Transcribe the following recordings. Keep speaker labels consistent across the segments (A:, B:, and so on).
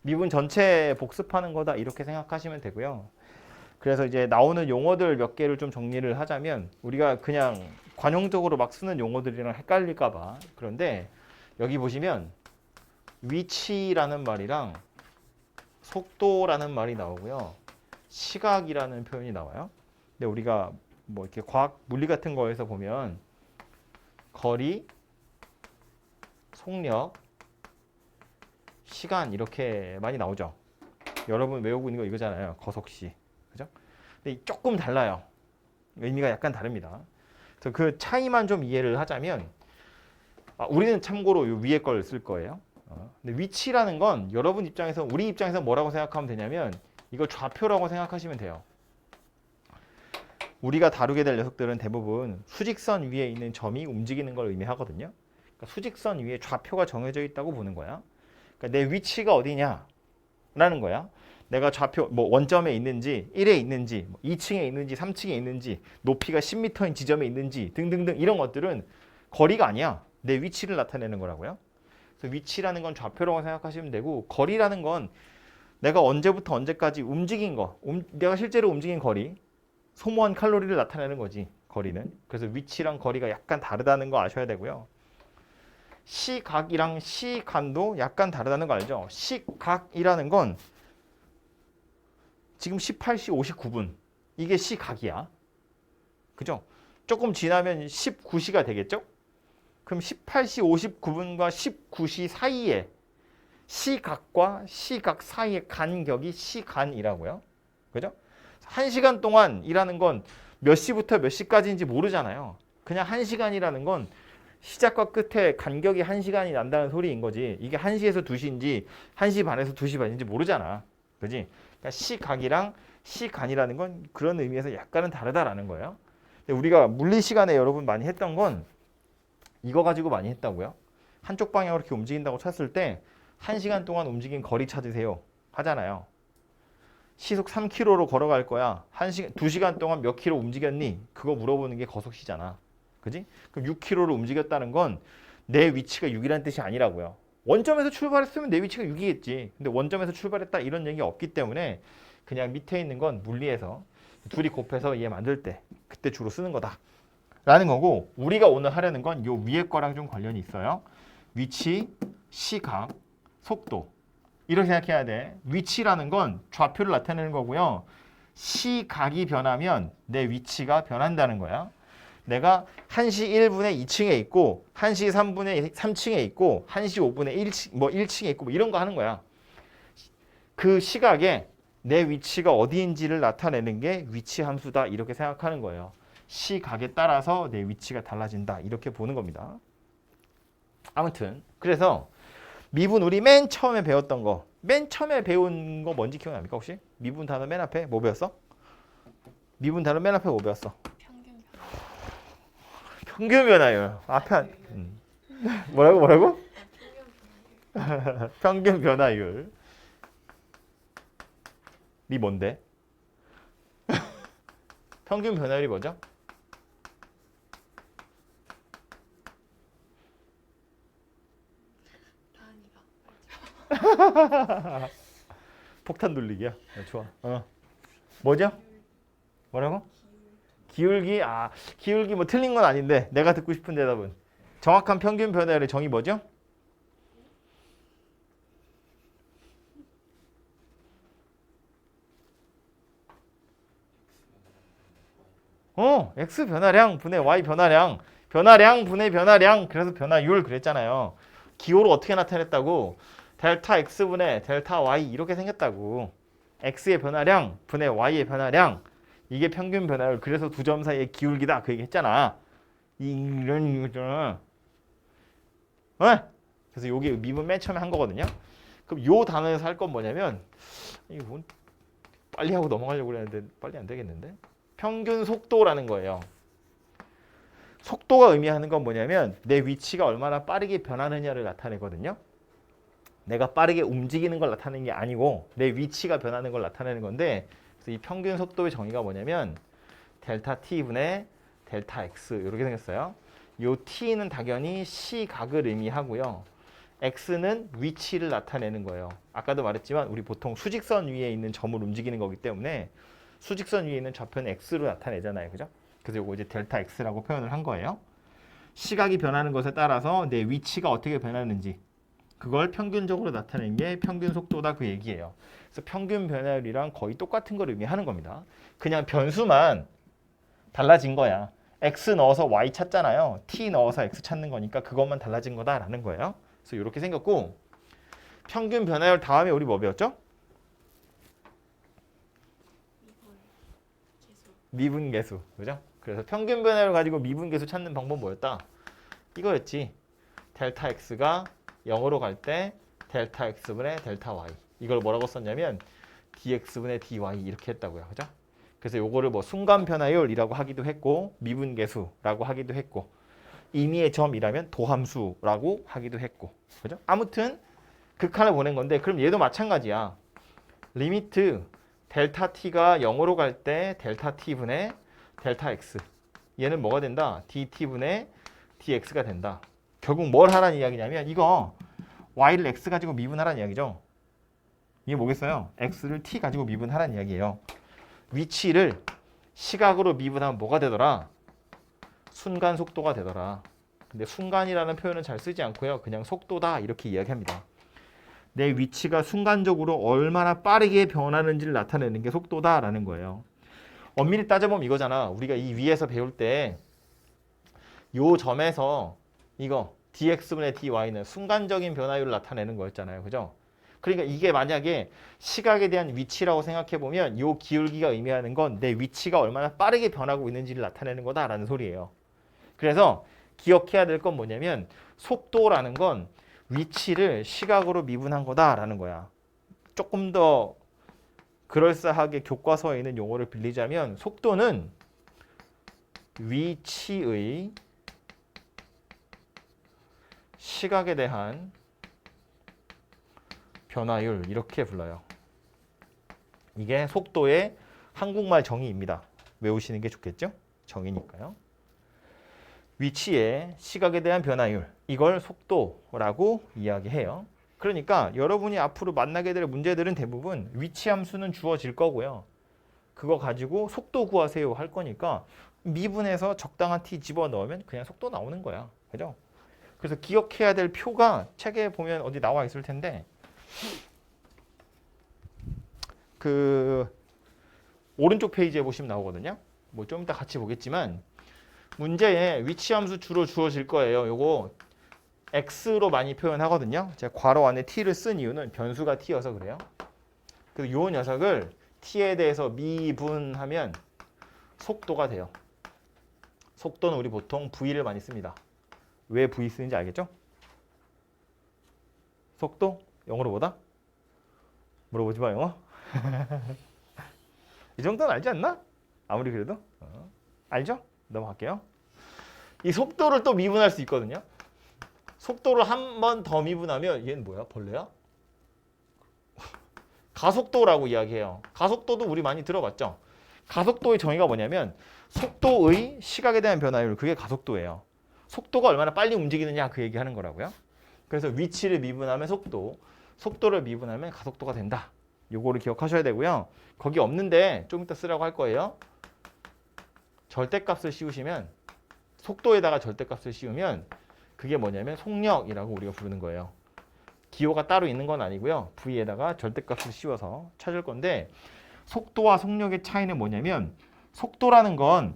A: 미분 전체 복습하는 거다 이렇게 생각하시면 되고요. 그래서 이제 나오는 용어들 몇 개를 좀 정리를 하자면 우리가 그냥 관용적으로 막 쓰는 용어들이랑 헷갈릴까 봐. 그런데 여기 보시면 위치라는 말이랑 속도라는 말이 나오고요. 시각이라는 표현이 나와요. 근데 우리가 뭐 이렇게 과학 물리 같은 거에서 보면 거리, 속력, 시간 이렇게 많이 나오죠. 여러분 외우고 있는 거 이거잖아요. 거속시. 그죠? 근데 조금 달라요. 의미가 약간 다릅니다. 그래서 그 차이만 좀 이해를 하자면 우리는 참고로 요 위에 걸 쓸 거예요. 근데 위치라는 건 여러분 입장에서 우리 입장에서 뭐라고 생각하면 되냐면 이걸 좌표라고 생각하시면 돼요. 우리가 다루게 될 녀석들은 대부분 수직선 위에 있는 점이 움직이는 걸 의미하거든요. 그러니까 수직선 위에 좌표가 정해져 있다고 보는 거야. 그러니까 내 위치가 어디냐라는 거야. 내가 좌표 뭐 원점에 있는지 1에 있는지 2층에 있는지 3층에 있는지 높이가 10m인 지점에 있는지 등등등 이런 것들은 거리가 아니야. 내 위치를 나타내는 거라고요. 그래서 위치라는 건 좌표라고 생각하시면 되고 거리라는 건 내가 언제부터 언제까지 움직인 거 내가 실제로 움직인 거리 소모한 칼로리를 나타내는 거지 거리는. 그래서 위치랑 거리가 약간 다르다는 거 아셔야 되고요. 시각이랑 시간도 약간 다르다는 거 알죠? 시각이라는 건 지금 18시 59분 이게 시각이야. 그죠? 조금 지나면 19시가 되겠죠? 그럼 18시 59분과 19시 사이에 시각과 시각 사이의 간격이 시간이라고요. 그죠? 1시간 동안 일하는 건 몇 시부터 몇 시까지인지 모르잖아요. 그냥 1시간이라는 건 시작과 끝에 간격이 1시간이 난다는 소리인 거지. 이게 1시에서 2시인지 1시 반에서 2시 반인지 모르잖아. 그지? 그러니까 시각이랑 시간이라는 건 그런 의미에서 약간은 다르다라는 거예요. 근데 우리가 물리 시간에 여러분 많이 했던 건 이거 가지고 많이 했다고요. 한쪽 방향으로 이렇게 움직인다고 쳤을 때 1시간 동안 움직인 거리 찾으세요. 하잖아요. 시속 3km로 걸어갈 거야. 2시간 동안 몇 킬로 움직였니? 그거 물어보는 게 거속시잖아. 그지? 그럼 6km로 움직였다는 건 내 위치가 6이라는 뜻이 아니라고요. 원점에서 출발했으면 내 위치가 6이겠지. 근데 원점에서 출발했다 이런 얘기가 없기 때문에 그냥 밑에 있는 건 물리에서 둘이 곱해서 얘 만들 때 그때 주로 쓰는 거다. 라는 거고 우리가 오늘 하려는 건 요 위에 거랑 좀 관련이 있어요. 위치, 시각, 속도. 이렇게 생각해야 돼. 위치라는 건 좌표를 나타내는 거고요. 시각이 변하면 내 위치가 변한다는 거야. 내가 1시 1분에 2층에 있고 1시 3분에 3층에 있고 1시 5분에 1층에 있고 뭐 이런 거 하는 거야. 그 시각에 내 위치가 어디인지를 나타내는 게 위치 함수다. 이렇게 생각하는 거예요. 시각에 따라서 내 위치가 달라진다. 이렇게 보는 겁니다. 아무튼 그래서 미분 우리 맨 처음에 배웠던 거. 맨 처음에 배운 거 뭔지 기억납니까 혹시? 미분 단어 맨 앞에 뭐 배웠어? 미분 단어 맨 앞에 뭐 배웠어?
B: 평균
A: 평균 변화율. 앞에 뭐라고? 평균 변화율이 뭔데? 평균 변화율이 뭐죠?
B: 단위가
A: 폭탄 돌리기야. 좋아. 뭐죠? 뭐라고? 기울기. 기울기 뭐 틀린 건 아닌데 내가 듣고 싶은 대답은 정확한 평균 변화율의 정의 뭐죠? x 변화량 분의 y 변화량, 변화량 분의 변화량, 그래서 변화율 그랬잖아요. 기호로 어떻게 나타냈다고? 델타 x 분의 델타 y 이렇게 생겼다고. x의 변화량 분의 y의 변화량, 이게 평균 변화율. 그래서 두 점 사이의 기울기다 그 얘기 했잖아. 이런 거잖아. 그래서 요게 미분 맨 처음에 한 거거든요. 그럼 요 단어에서 할 건 뭐냐면 이거 뭐 빨리 하고 넘어가려고 그랬는데 빨리 안 되겠는데? 평균 속도라는 거예요. 속도가 의미하는 건 뭐냐면 내 위치가 얼마나 빠르게 변하느냐를 나타내거든요. 내가 빠르게 움직이는 걸 나타내는 게 아니고 내 위치가 변하는 걸 나타내는 건데, 그래서 이 평균 속도의 정의가 뭐냐면 델타 t분의 델타 x 이렇게 생겼어요. 요 t는 당연히 시각을 의미하고요. x는 위치를 나타내는 거예요. 아까도 말했지만 우리 보통 수직선 위에 있는 점을 움직이는 거기 때문에 수직선 위에 있는 좌표는 x로 나타내잖아요. 그죠? 그래서 이거 이제 델타 x라고 표현을 한 거예요. 시각이 변하는 것에 따라서 내 위치가 어떻게 변하는지 그걸 평균적으로 나타내는 게 평균 속도다 그 얘기예요. 그래서 평균 변화율이랑 거의 똑같은 걸 의미하는 겁니다. 그냥 변수만 달라진 거야. x 넣어서 y 찾잖아요. t 넣어서 x 찾는 거니까 그것만 달라진 거다라는 거예요. 그래서 이렇게 생겼고 평균 변화율 다음에 우리 뭐 배웠죠? 미분계수. 그죠? 그래서 평균 변화율 가지고 미분계수 찾는 방법 뭐였다? 이거였지. 델타 x가 0으로 갈 때 델타 x분의 델타 y. 이걸 뭐라고 썼냐면 dx분의 dy 이렇게 했다고요. 그죠? 그래서 요거를 뭐 순간 변화율이라고 하기도 했고 미분계수라고 하기도 했고 임의의 점이라면 도함수라고 하기도 했고. 그죠? 아무튼 극한을 보낸 건데 그럼 얘도 마찬가지야. 리미트 델타 t가 0으로 갈 때 델타 t분의 델타 x. 얘는 뭐가 된다? dt분의 dx가 된다. 결국 뭘 하라는 이야기냐면 이거 y를 x 가지고 미분하라는 이야기죠. 이게 뭐겠어요? x를 t 가지고 미분하라는 이야기예요. 위치를 시각으로 미분하면 뭐가 되더라? 순간 속도가 되더라. 근데 순간이라는 표현은 잘 쓰지 않고요. 그냥 속도다 이렇게 이야기합니다. 내 위치가 순간적으로 얼마나 빠르게 변하는지를 나타내는 게 속도다라는 거예요. 엄밀히 따져보면 이거잖아. 우리가 이 위에서 배울 때 요 점에서 이거 dx분의 dy는 순간적인 변화율을 나타내는 거였잖아요. 그죠? 그러니까 이게 만약에 시각에 대한 위치라고 생각해보면 요 기울기가 의미하는 건 내 위치가 얼마나 빠르게 변하고 있는지를 나타내는 거다라는 소리예요. 그래서 기억해야 될 건 뭐냐면 속도라는 건 위치를 시각으로 미분한 거다라는 거야. 조금 더 그럴싸하게 교과서에 있는 용어를 빌리자면 속도는 위치의 시각에 대한 변화율 이렇게 불러요. 이게 속도의 한국말 정의입니다. 외우시는 게 좋겠죠? 정의니까요. 위치의 시각에 대한 변화율 이걸 속도라고 이야기해요. 그러니까 여러분이 앞으로 만나게 될 문제들은 대부분 위치 함수는 주어질 거고요. 그거 가지고 속도 구하세요 할 거니까 미분해서 적당한 t 집어넣으면 그냥 속도 나오는 거야. 그죠? 그래서 기억해야 될 표가 책에 보면 어디 나와 있을 텐데 그 오른쪽 페이지에 보시면 나오거든요. 뭐 좀 이따 같이 보겠지만 문제에 위치 함수 주로 주어질 거예요. 요거 x로 많이 표현하거든요. 제가 괄호 안에 t를 쓴 이유는 변수가 t여서 그래요. 그래서 요 녀석을 t에 대해서 미분하면 속도가 돼요. 속도는 우리 보통 v를 많이 씁니다. 왜 v 쓰는지 알겠죠? 속도? 영어로 뭐다? 물어보지 마 영어. 이 정도는 알지 않나? 아무리 그래도 알죠? 넘어갈게요. 이 속도를 또 미분할 수 있거든요. 속도를 한 번 더 미분하면 얘는 뭐야? 벌레야? 가속도라고 이야기해요. 가속도도 우리 많이 들어봤죠? 가속도의 정의가 뭐냐면 속도의 시각에 대한 변화율 그게 가속도예요. 속도가 얼마나 빨리 움직이느냐 그 얘기하는 거라고요. 그래서 위치를 미분하면 속도, 속도를 미분하면 가속도가 된다. 요거를 기억하셔야 되고요. 거기 없는데 좀 이따 쓰라고 할 거예요. 절대값을 씌우시면 속도에다가 절대값을 씌우면 그게 뭐냐면 속력이라고 우리가 부르는 거예요. 기호가 따로 있는 건 아니고요. v에다가 절대값을 씌워서 찾을 건데 속도와 속력의 차이는 뭐냐면 속도라는 건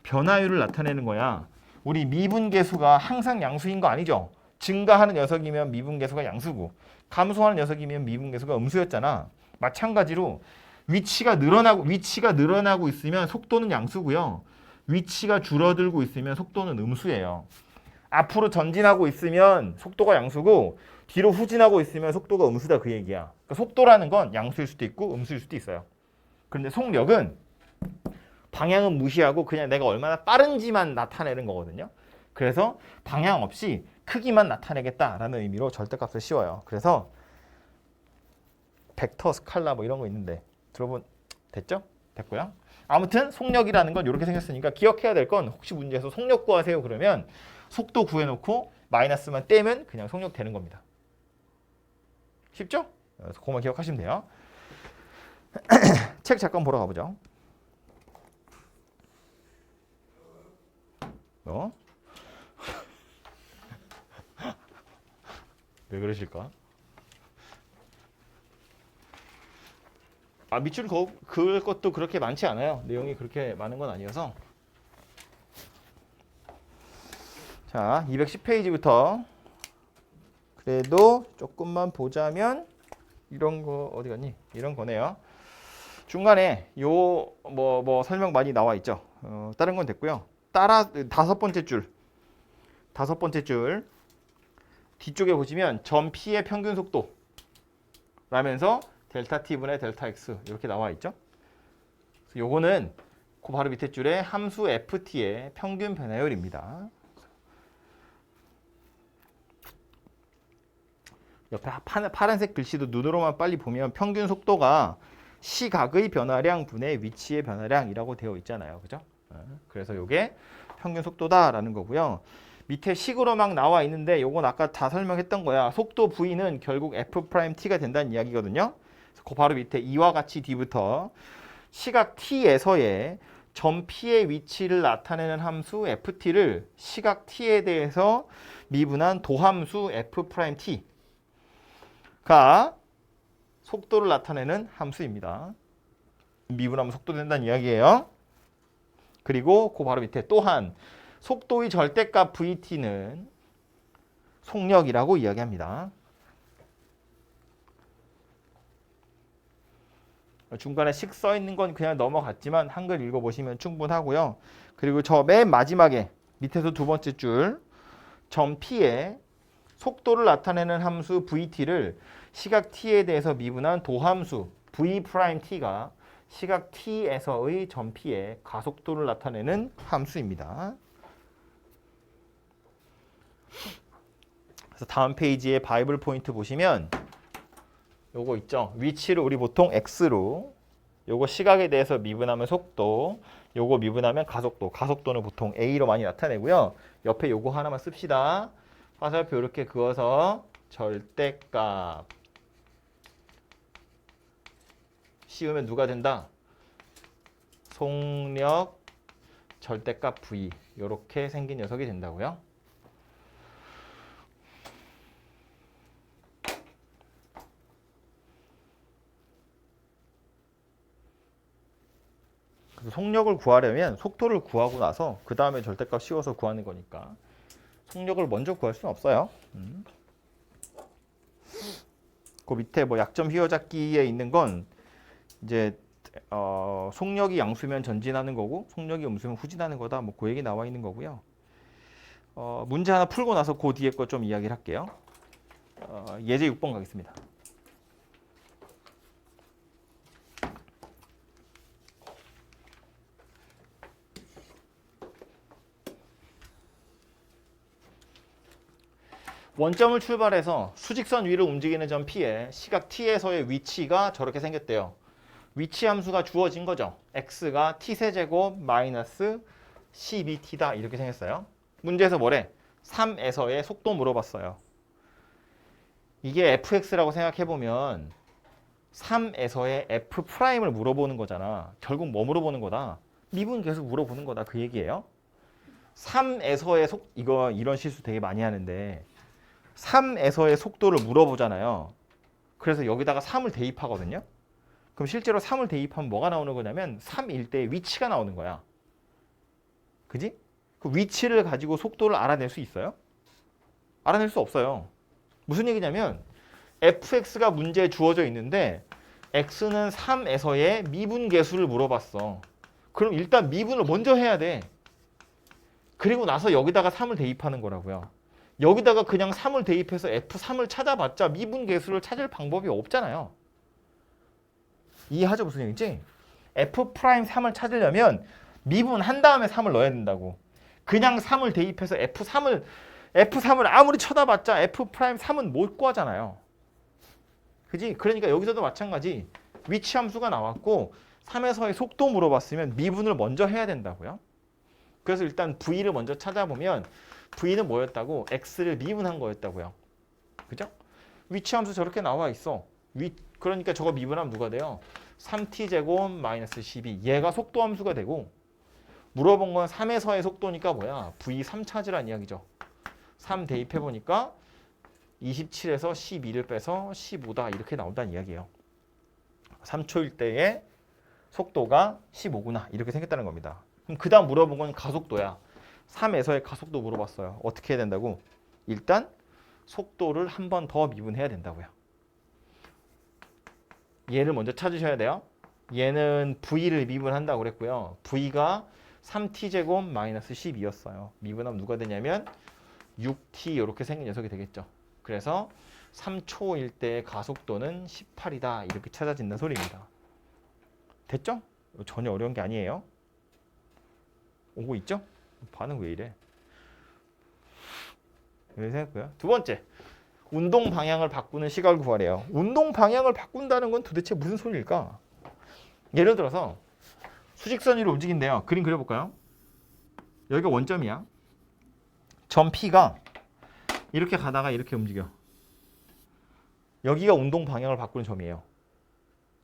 A: 변화율을 나타내는 거야. 우리 미분계수가 항상 양수인 거 아니죠? 증가하는 녀석이면 미분계수가 양수고 감소하는 녀석이면 미분계수가 음수였잖아. 마찬가지로 위치가 늘어나고 있으면 속도는 양수고요. 위치가 줄어들고 있으면 속도는 음수예요. 앞으로 전진하고 있으면 속도가 양수고 뒤로 후진하고 있으면 속도가 음수다 그 얘기야. 그러니까 속도라는 건 양수일 수도 있고 음수일 수도 있어요. 그런데 속력은 방향은 무시하고 그냥 내가 얼마나 빠른지만 나타내는 거거든요. 그래서 방향 없이 크기만 나타내겠다라는 의미로 절대값을 씌워요. 그래서 벡터, 스칼라 뭐 이런 거 있는데 들어본 됐죠? 됐고요. 아무튼 속력이라는 건 이렇게 생겼으니까 기억해야 될 건 혹시 문제에서 속력 구하세요 그러면 속도 구해놓고 마이너스만 떼면 그냥 속력 되는 겁니다. 쉽죠? 그래서 그것만 기억하시면 돼요. 책 잠깐 보러 가보죠. 왜 그러실까? 밑줄 그을 것도 그렇게 많지 않아요. 내용이 그렇게 많은 건 아니어서. 자, 210페이지부터 그래도 조금만 보자면 이런 거 어디 갔니? 이런 거네요. 중간에 요 뭐 설명 많이 나와 있죠. 다른 건 됐고요. 따라 다섯 번째 줄 뒤쪽에 보시면 점 P의 평균 속도 라면서 델타 T분의 델타 X 이렇게 나와 있죠. 그래서 요거는 그 바로 밑에 줄에 함수 FT의 평균 변화율입니다. 옆에 파란색 글씨도 눈으로만 빨리 보면 평균 속도가 시각의 변화량 분의 위치의 변화량이라고 되어 있잖아요. 그죠? 그래서 요게 평균 속도다라는 거고요. 밑에 식으로 막 나와 있는데 요건 아까 다 설명했던 거야. 속도 V는 결국 F'T가 된다는 이야기거든요. 그 바로 밑에 이와 같이 D부터 시각 T에서의 점 P의 위치를 나타내는 함수 FT를 시각 T에 대해서 미분한 도함수 F'T가 속도를 나타내는 함수입니다. 미분하면 속도 된다는 이야기예요. 그리고 그 바로 밑에 또한 속도의 절대값 VT는 속력이라고 이야기합니다. 중간에 식 써 있는 건 그냥 넘어갔지만 한글 읽어보시면 충분하고요. 그리고 저 맨 마지막에 밑에서 두 번째 줄 점 P의 속도를 나타내는 함수 VT를 시각 T에 대해서 미분한 도함수 V'T가 시각 T에서의 점 P의 가속도를 나타내는 함수입니다. 그래서 다음 페이지에 바이블 포인트 보시면 요거 있죠. 위치를 우리 보통 X로, 요거 시각에 대해서 미분하면 속도, 요거 미분하면 가속도. 가속도는 보통 A로 많이 나타내고요. 옆에 요거 하나만 씁시다. 화살표 이렇게 그어서 절대값 씌우면 누가 된다? 속력 절대값 V 이렇게 생긴 녀석이 된다고요. 그래서 속력을 구하려면 속도를 구하고 나서 그 다음에 절대값 씌워서 구하는 거니까 속력을 먼저 구할 수는 없어요. 그 밑에 뭐 약점 휘어잡기에 있는 건 이제 속력이 양수면 전진하는 거고 속력이 음수면 후진하는 거다. 뭐 그 얘기 나와 있는 거고요. 문제 하나 풀고 나서 그 뒤에 거 좀 이야기를 할게요. 예제 6번 가겠습니다. 원점을 출발해서 수직선 위를 움직이는 점 P에 시각 T에서의 위치가 저렇게 생겼대요. 위치 함수가 주어진 거죠. x가 t세제곱 마이너스 12t다 이렇게 생겼어요. 문제에서 뭐래? 3에서의 속도 물어봤어요. 이게 fx라고 생각해보면 3에서의 f'을 물어보는 거잖아. 결국 뭐 물어보는 거다? 미분 계속 물어보는 거다 그 얘기예요. 3에서의 이런 실수 되게 많이 하는데 3에서의 속도를 물어보잖아요. 그래서 여기다가 3을 대입하거든요. 그럼 실제로 3을 대입하면 뭐가 나오는 거냐면 3일 때 위치가 나오는 거야. 그지? 그 위치를 가지고 속도를 알아낼 수 있어요? 알아낼 수 없어요. 무슨 얘기냐면 fx가 문제에 주어져 있는데 x는 3에서의 미분계수를 물어봤어. 그럼 일단 미분을 먼저 해야 돼. 그리고 나서 여기다가 3을 대입하는 거라고요. 여기다가 그냥 3을 대입해서 f3을 찾아봤자 미분계수를 찾을 방법이 없잖아요. 이해하죠? 무슨 얘기인지? F'3을 찾으려면 미분한 다음에 3을 넣어야 된다고. 그냥 3을 대입해서 F3을 아무리 쳐다봤자 F'3은 못 구하잖아요. 그지? 그러니까 여기서도 마찬가지. 위치 함수가 나왔고 3에서의 속도 물어봤으면 미분을 먼저 해야 된다고요. 그래서 일단 V를 먼저 찾아보면 V는 뭐였다고? X를 미분한 거였다고요. 그죠? 위치함수 저렇게 나와 있어. 그러니까 저거 미분하면 누가 돼요? 3t제곱 마이너스 12. 얘가 속도함수가 되고 물어본 건 3에서의 속도니까 뭐야? v3 찾으란 이야기죠. 3 대입해보니까 27에서 12를 빼서 15다 이렇게 나온다는 이야기예요. 3초일 때의 속도가 15구나 이렇게 생겼다는 겁니다. 그럼 그 다음 물어본 건 가속도야. 3에서의 가속도 물어봤어요. 어떻게 해야 된다고? 일단 속도를 한 번 더 미분해야 된다고요. 얘를 먼저 찾으셔야 돼요. 얘는 v를 미분한다고 그랬고요. v가 3t제곱 마이너스 12였어요. 미분하면 누가 되냐면 6t 이렇게 생긴 녀석이 되겠죠. 그래서 3초일 때의 가속도는 18이다 이렇게 찾아진다는 소리입니다. 됐죠? 전혀 어려운 게 아니에요. 오고 있죠? 반응 왜 이래? 이렇게 생각해요. 두 번째, 운동 방향을 바꾸는 시각을 구하래요. 운동 방향을 바꾼다는 건 도대체 무슨 소리일까? 예를 들어서 수직선 위로 움직인대요. 그림 그려볼까요? 여기가 원점이야. 점 P가 이렇게 가다가 이렇게 움직여. 여기가 운동 방향을 바꾸는 점이에요.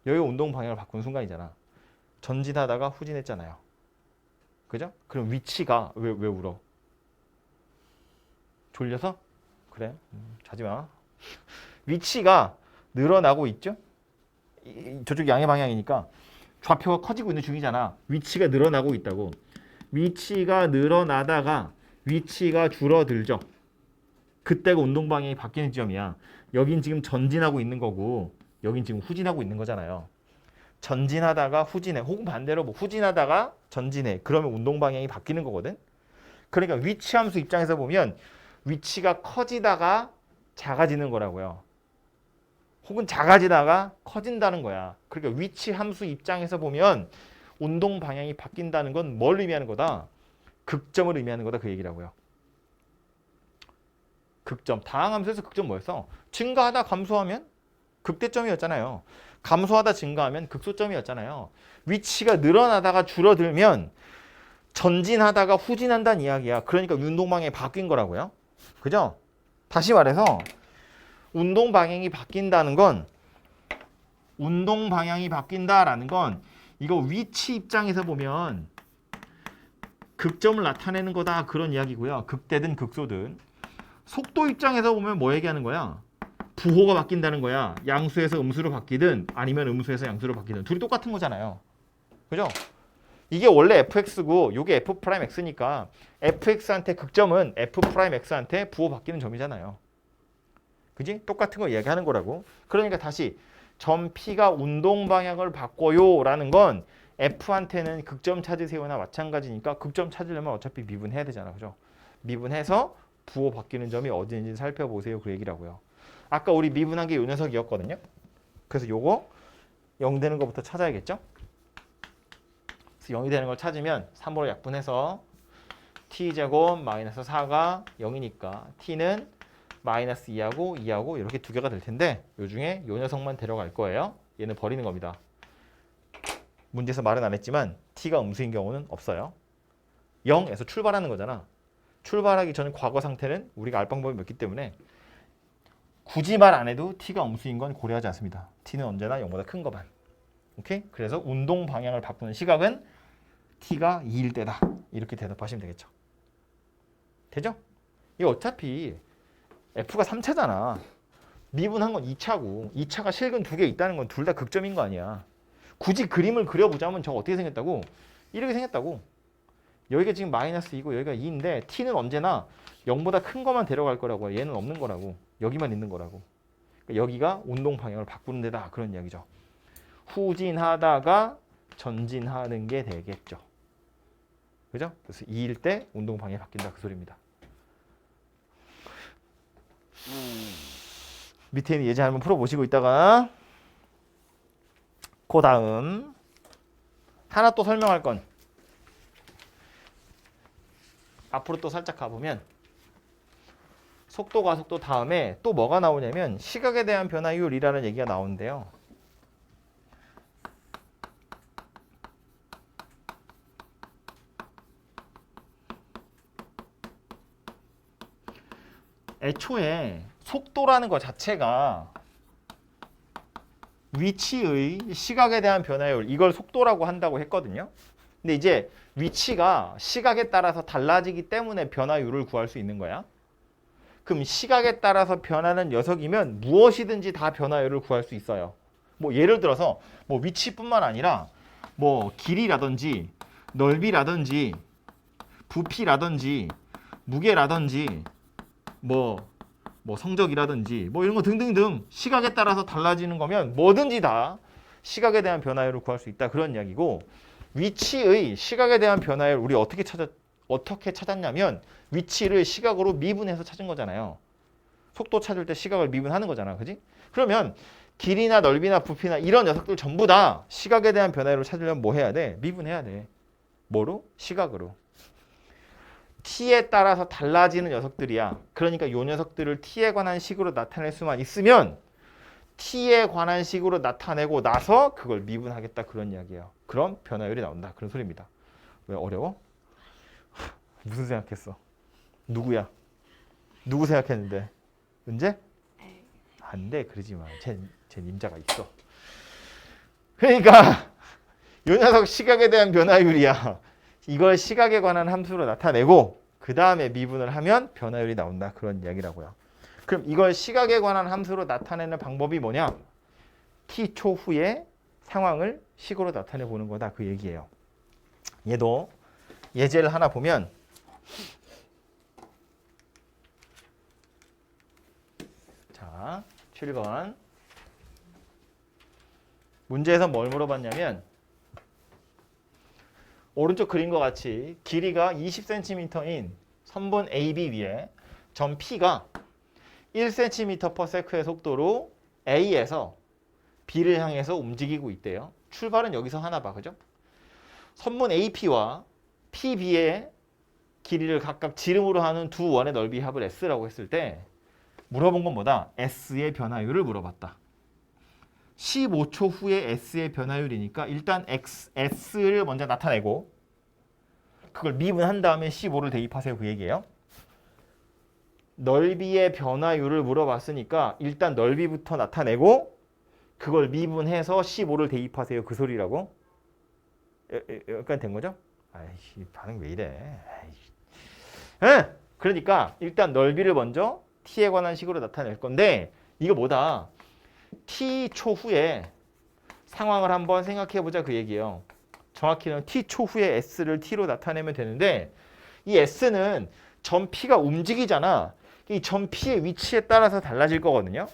A: 여기가 운동 방향을 바꾸는 순간이잖아. 전진하다가 후진했잖아요. 그죠? 그럼 위치가 왜 울어? 졸려서? 그래? 자지마. 위치가 늘어나고 있죠? 저쪽 양의 방향이니까 좌표가 커지고 있는 중이잖아. 위치가 늘어나고 있다고. 위치가 늘어나다가 위치가 줄어들죠. 그때가 운동 방향이 바뀌는 지점이야. 여긴 지금 전진하고 있는 거고 여긴 지금 후진하고 있는 거잖아요. 전진하다가 후진해. 혹은 반대로 뭐 후진하다가 전진해. 그러면 운동 방향이 바뀌는 거거든. 그러니까 위치 함수 입장에서 보면 위치가 커지다가 작아지는 거라고요. 혹은 작아지다가 커진다는 거야. 그러니까 위치 함수 입장에서 보면 운동 방향이 바뀐다는 건 뭘 의미하는 거다? 극점을 의미하는 거다 그 얘기라고요. 극점. 다항함수에서 극점 뭐였어? 증가하다 감소하면 극대점이었잖아요. 감소하다 증가하면 극소점이었잖아요. 위치가 늘어나다가 줄어들면 전진하다가 후진한다는 이야기야. 그러니까 운동 방향이 바뀐 거라고요. 그죠? 다시 말해서 운동 방향이 바뀐다는 건 운동 방향이 바뀐다라는 건 이거 위치 입장에서 보면 극점을 나타내는 거다 그런 이야기고요. 극대든 극소든. 속도 입장에서 보면 뭐 얘기하는 거야? 부호가 바뀐다는 거야. 양수에서 음수로 바뀌든 아니면 음수에서 양수로 바뀌든 둘이 똑같은 거잖아요. 그죠? 이게 원래 fx고 이게 f'x니까 fx한테 극점은 f'x한테 부호 바뀌는 점이잖아요. 그지? 똑같은 거 이야기하는 거라고. 그러니까 다시 점 P가 운동 방향을 바꿔요 라는 건 F한테는 극점 찾으세요나 마찬가지니까 극점 찾으려면 어차피 미분해야 되잖아. 그죠? 미분해서 부호 바뀌는 점이 어디인지 살펴보세요. 그 얘기라고요. 아까 우리 미분한 게 요 녀석이었거든요. 그래서 요거 0 되는 것부터 찾아야겠죠? 그래서 0이 되는 걸 찾으면 3으로 약분해서 t제곱 마이너스 4가 0이니까 t는 마이너스 2하고 2하고 이렇게 두 개가 될 텐데 요 중에 요 녀석만 데려갈 거예요. 얘는 버리는 겁니다. 문제에서 말은 안 했지만 t가 음수인 경우는 없어요. 0에서 출발하는 거잖아. 출발하기 전 과거 상태는 우리가 알 방법이 없기 때문에 굳이 말 안 해도 t가 음수인 건 고려하지 않습니다. t는 언제나 0보다 큰 것만. 오케이? 그래서 운동 방향을 바꾸는 시각은 t가 2일 때다. 이렇게 대답하시면 되겠죠. 되죠? 이거 어차피 f가 3차잖아. 미분한 건 2차고 2차가 실근 두 개 있다는 건 둘 다 극점인 거 아니야. 굳이 그림을 그려보자면 저거 어떻게 생겼다고? 이렇게 생겼다고. 여기가 지금 마이너스 2고 여기가 2인데 t는 언제나 0보다 큰 것만 데려갈 거라고. 얘는 없는 거라고. 여기만 있는 거라고. 그러니까 여기가 운동 방향을 바꾸는 데다 그런 이야기죠. 후진하다가 전진하는 게 되겠죠. 그죠? 그래서 2일 때 운동 방향이 바뀐다 그 소리입니다. 밑에 있는 예제 한번 풀어보시고 있다가 그 다음 하나 또 설명할 건 앞으로 또 살짝 가보면 속도 가속도 다음에 또 뭐가 나오냐면 시각에 대한 변화율이라는 얘기가 나오는데요. 애초에 속도라는 것 자체가 위치의 시각에 대한 변화율, 이걸 속도라고 한다고 했거든요. 근데 이제 위치가 시각에 따라서 달라지기 때문에 변화율을 구할 수 있는 거야. 그럼 시각에 따라서 변하는 녀석이면 무엇이든지 다 변화율을 구할 수 있어요. 뭐 예를 들어서 뭐 위치뿐만 아니라 뭐 길이라든지 넓이라든지 부피라든지 무게라든지 뭐 성적이라든지 뭐 이런 거 등등등 시각에 따라서 달라지는 거면 뭐든지 다 시각에 대한 변화율을 구할 수 있다, 그런 이야기고, 위치의 시각에 대한 변화율 우리 어떻게 찾았냐면 위치를 시각으로 미분해서 찾은 거잖아요. 속도 찾을 때 시각을 미분하는 거잖아, 그지? 그러면 길이나 넓이나 부피나 이런 녀석들 전부 다 시각에 대한 변화율을 찾으려면 뭐 해야 돼? 미분해야 돼. 뭐로? 시각으로. t에 따라서 달라지는 녀석들이야. 그러니까 요 녀석들을 t에 관한 식으로 나타낼 수만 있으면 t에 관한 식으로 나타내고 나서 그걸 미분하겠다, 그런 이야기예요. 그럼 변화율이 나온다, 그런 소리입니다. 왜 어려워? 무슨 생각했어? 누구야? 누구 생각했는데? 은재? 안 돼, 그러지 마. 쟤 님자가 있어. 그러니까 요 녀석 시각에 대한 변화율이야. 이걸 시각에 관한 함수로 나타내고 그 다음에 미분을 하면 변화율이 나온다, 그런 이야기라고요. 그럼 이걸 시각에 관한 함수로 나타내는 방법이 뭐냐? t초 후에 상황을 식으로 나타내 보는 거다, 그 얘기예요. 얘도 예제를 하나 보면, 자, 7번 문제에서 뭘 물어봤냐면 오른쪽 그림과 같이 길이가 20cm인 선분 AB 위에 점 P가 1cm/s의 속도로 A에서 B를 향해서 움직이고 있대요. 출발은 여기서 하나 봐, 그죠? 선분 AP와 PB의 길이를 각각 지름으로 하는 두 원의 넓이 합을 S라고 했을 때 물어본 건 뭐다? S의 변화율을 물어봤다. 15초 후에 S의 변화율이니까 일단 S를 먼저 나타내고 그걸 미분한 다음에 15를 대입하세요, 그 얘기예요. 넓이의 변화율을 물어봤으니까 일단 넓이부터 나타내고 그걸 미분해서 15를 대입하세요, 그 소리라고. 여기까지 된 거죠? 아이씨, 반응 왜 이래. 그러니까 일단 넓이를 먼저 t에 관한 식으로 나타낼 건데 이거 뭐다? t초 후에 상황을 한번 생각해 보자, 그 얘기예요. 정확히는 t초 후에 s를 t로 나타내면 되는데 이 s는 점 p가 움직이잖아. 이 점 p의 위치에 따라서 달라질 거거든요.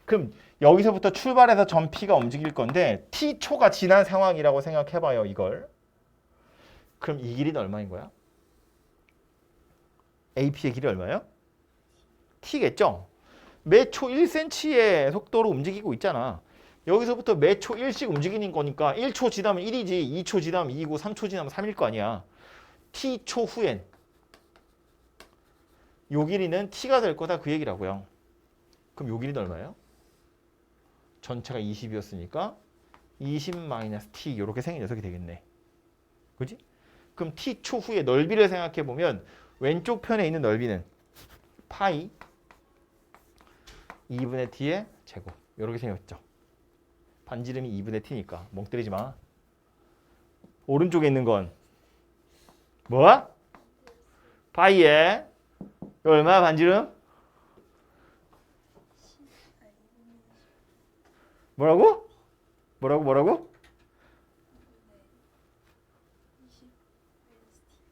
A: 그럼 여기서부터 출발해서 점 p가 움직일 건데 t초가 지난 상황이라고 생각해 봐요, 이걸. 그럼 이 길이는 얼마인 거야? AP의 길이 얼마예요? t겠죠? 매 초 1cm의 속도로 움직이고 있잖아. 여기서부터 매 초 1씩 움직이는 거니까 1초 지나면 1이지, 2초 지나면 2고 3초 지나면 3일 거 아니야. t초 후엔 요 길이는 t가 될 거다, 그 얘기라고요. 그럼 요 길이는 얼마예요? 전체가 20이었으니까 20-t 이렇게 생긴 녀석이 되겠네. 그지? 그럼 t초 후에 넓이를 생각해 보면 왼쪽 편에 있는 넓이는 파이 2분의 t의 제곱, 이렇게 생겼죠. 반지름이 2분의 t니까 멍 때리지 마. 오른쪽에 있는 건 뭐? 파이에 얼마 반지름? 뭐라고? 뭐라고?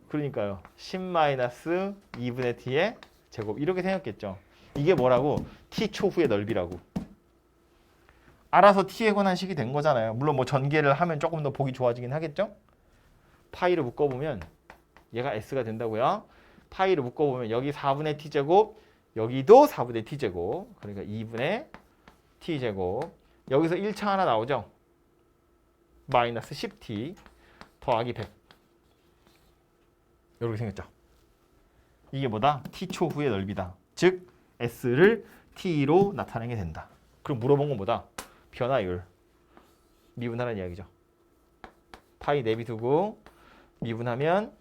A: 그러니까요. 10-2분의 t의 제곱, 이렇게 생겼겠죠. 이게 뭐라고? t초 후의 넓이라고. 알아서 t에 관한 식이 된 거잖아요. 물론 뭐 전개를 하면 조금 더 보기 좋아지긴 하겠죠. 파이를 묶어보면 얘가 s가 된다고요. 파이를 묶어보면 여기 4분의 t제곱, 여기도 4분의 t제곱, 그러니까 2분의 t제곱. 여기서 1차 하나 나오죠. 마이너스 10t 더하기 100. 이렇게 생겼죠. 이게 뭐다? t초 후의 넓이다. 즉 s를 t로 나타내게 된다. 그럼 물어본 건 뭐다? 변화율. 미분하라는 이야기죠. 파이 내비두고 미분하면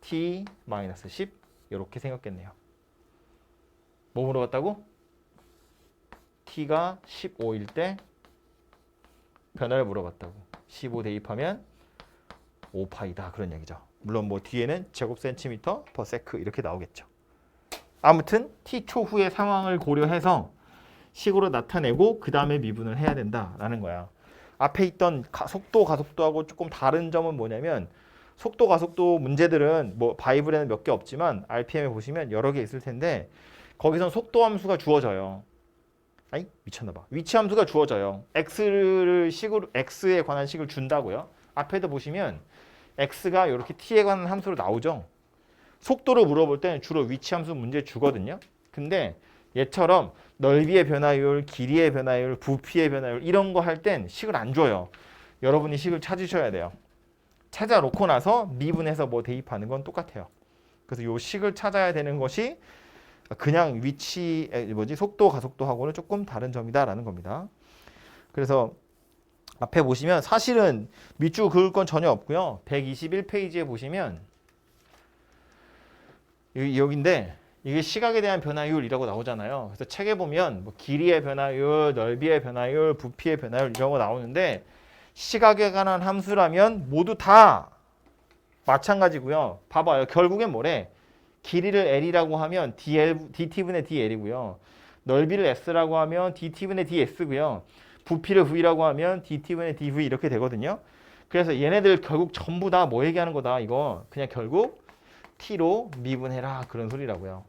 A: t-10 이렇게 생겼겠네요. 뭐 물어봤다고? t가 15일 때 변화를 물어봤다고. 15 대입하면 5파이다 그런 얘기죠. 물론 뭐 뒤에는 제곱 센티미터 퍼 세크 이렇게 나오겠죠. 아무튼 t 초후의 상황을 고려해서 식으로 나타내고 그 다음에 미분을 해야 된다라는 거야. 앞에 있던 속도 가속도하고 조금 다른 점은 뭐냐면 속도 가속도 문제들은 뭐 바이블에는 몇 개 없지만 RPM에 보시면 여러 개 있을 텐데 거기선 속도 함수가 주어져요. 아이 미쳤나 봐. 위치 함수가 주어져요. x에 관한 식을 준다고요. 앞에도 보시면 x가 이렇게 t에 관한 함수로 나오죠. 속도를 물어볼 때는 주로 위치 함수 문제 주거든요. 근데 얘처럼 넓이의 변화율, 길이의 변화율, 부피의 변화율 이런 거 할 땐 식을 안 줘요. 여러분이 식을 찾으셔야 돼요. 찾아놓고 나서 미분해서 뭐 대입하는 건 똑같아요. 그래서 요 식을 찾아야 되는 것이 그냥 위치, 속도, 가속도하고는 조금 다른 점이다라는 겁니다. 그래서 앞에 보시면 사실은 밑줄 그을 건 전혀 없고요. 121페이지에 보시면 여기인데 이게 시각에 대한 변화율이라고 나오잖아요. 그래서 책에 보면 뭐 길이의 변화율, 넓이의 변화율, 부피의 변화율 이런 거 나오는데 시각에 관한 함수라면 모두 다 마찬가지고요. 봐봐요. 결국엔 뭐래? 길이를 L이라고 하면 DT분의 DL이고요. 넓이를 S라고 하면 DT분의 DS고요. 부피를 V라고 하면 DT분의 DV 이렇게 되거든요. 그래서 얘네들 결국 전부 다 뭐 얘기하는 거다 이거. 그냥 결국 T로 미분해라 그런 소리라고요.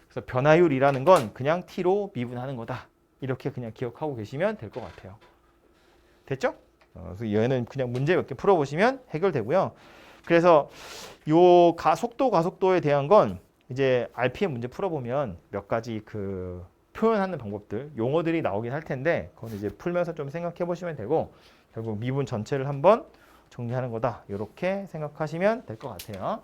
A: 그래서 변화율이라는 건 그냥 T로 미분하는 거다. 이렇게 그냥 기억하고 계시면 될 것 같아요. 됐죠? 그래서 얘는 그냥 문제 몇 개 풀어보시면 해결되고요. 그래서 요 속도, 가속도에 대한 건 이제 RPM 문제 풀어보면 몇 가지 그 표현하는 방법들, 용어들이 나오긴 할 텐데 그건 이제 풀면서 좀 생각해 보시면 되고 결국 미분 전체를 한번 정리하는 거다. 이렇게 생각하시면 될 것 같아요.